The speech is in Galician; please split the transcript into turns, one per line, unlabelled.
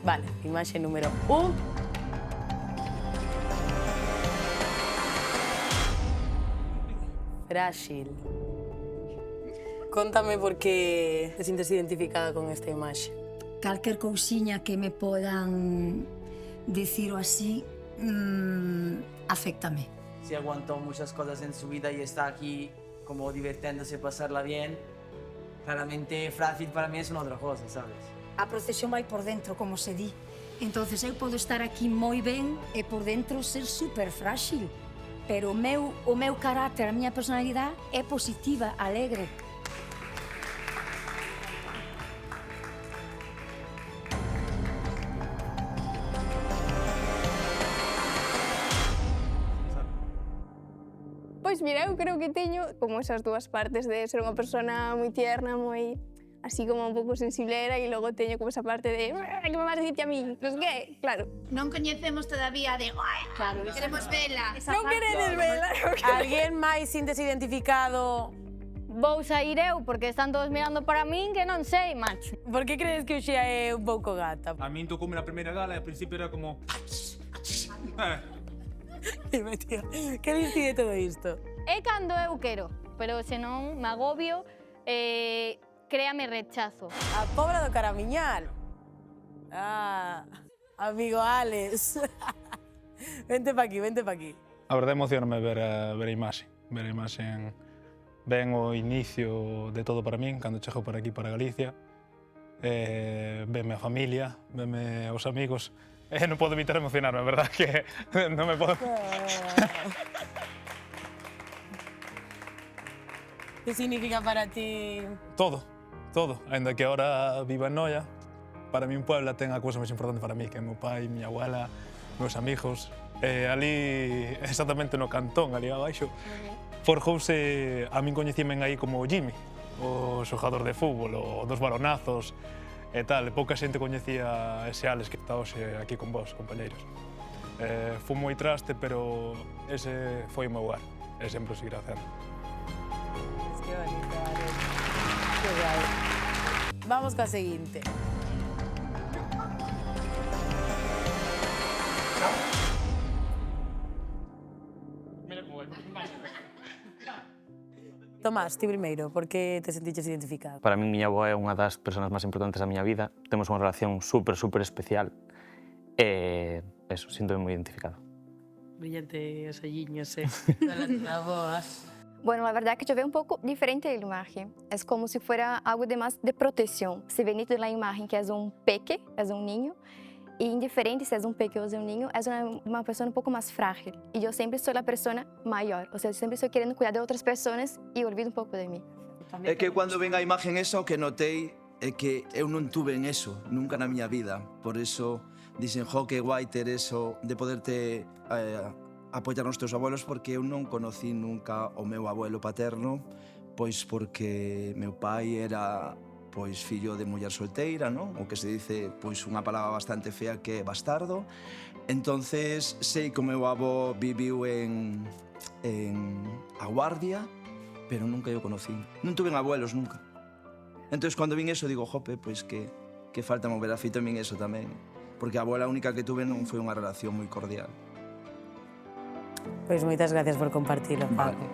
Vale, imaxe número 1. Frágil. Contame por que te sientes identificada con esta imaxe.
Calquer cousiña que me podan dicir o así, afectame.
Si aguantó muchas cosas en su vida y está aquí como divirtiéndose, pasarla bien, claramente frágil para mí es una otra cosa, ¿sabes?
A procesión vai por dentro, como se di. Entonces eu podo estar aquí moi ben e por dentro ser super frágil. Pero o meu carácter, a miña personalidade é positiva, alegre.
Pois mira, eu creo que teño como esas dúas partes de ser unha persona moi tierna, moi así como un pouco sensiblera e logo teño como esa parte de que me vas a dicir a mí, non sei que, claro.
Non coñecemos todavía de claro, queremos vela.
Non queredes vela.
Alguén máis sintes identificado?
Vou sair eu porque están todos mirando para min que non sei, macho.
Por que crees que Uxía é un pouco gata?
A min tocoume na primeira gala e ao principio era como...
Dime, tío, que dicide todo isto?
É cando eu quero, pero senón me agobio, créame rechazo.
A Pobra do Caramiñal. Ah, amigo Alex. Vente pa aquí, vente pa aquí.
A verdade, emocioname ver a imaxe. Ver a imaxe ben o inicio de todo para min, cando chego por aquí para Galicia. Veme a familia, veme os amigos. Non podo evitar emocionarme, a verdad que non me podo...
Que significa para ti?
Todo, todo. Ainda que ahora viva en Noia, para min Puebla ten a cousa máis importante para mí, que é meu pai, miña abuela, meus amigos. Ali, exactamente no cantón, ali abaixo, forjouse, a min coñecímen aí como Jimmy, o xogador de fútbol, o dos balonazos, e tal, pouca xente coñecía ese Alex que está hoxe aquí con vos, compañeiros. Fui moi traste, pero ese foi o meu hogar, e sempre o seguirá facendo.
Que bonito, Alex. Que guai. Vamos ca seguinte. Tomás, ti primeiro, por que te sentiches identificado?
Para min, miña avó é unha das persoas máis importantes da miña vida. Temos unha relación super especial. E eso, síntome moi identificado.
Brillante os olliños, da boa.
Bueno, la verdad que yo veo un poco diferente la imagen. Es como si fuera algo de más de protección. Se ve nítido la imagen que es un peque, es un niño. Y indiferente si es un peque o es un niño, es una persona un poco más frágil. Y yo siempre soy la persona mayor. O sea, yo siempre estoy queriendo cuidar de otras personas y olvido un poco de mí.
É que cando ven a imagen esa, o que notei é que eu non tuve en eso, nunca na miña vida. Por eso dicen, jo, que guai ter eso de poderte apoiar nos teus abuelos, porque eu non conocí nunca o meu abuelo paterno, pois porque meu pai era pois fillo de muller solteira, non? O que se dice, pois unha palabra bastante fea que é bastardo. Entonces, sei que o meu avó viviu en A Guardia, pero nunca eu conocí. Non tuve abuelos nunca. Entón, cando vin eso, digo, jope, pois que falta mover a fito en min eso tamén. Porque a abuela única que tuve non foi unha relación moi cordial.
Pois moitas gracias por compartilo, Paco.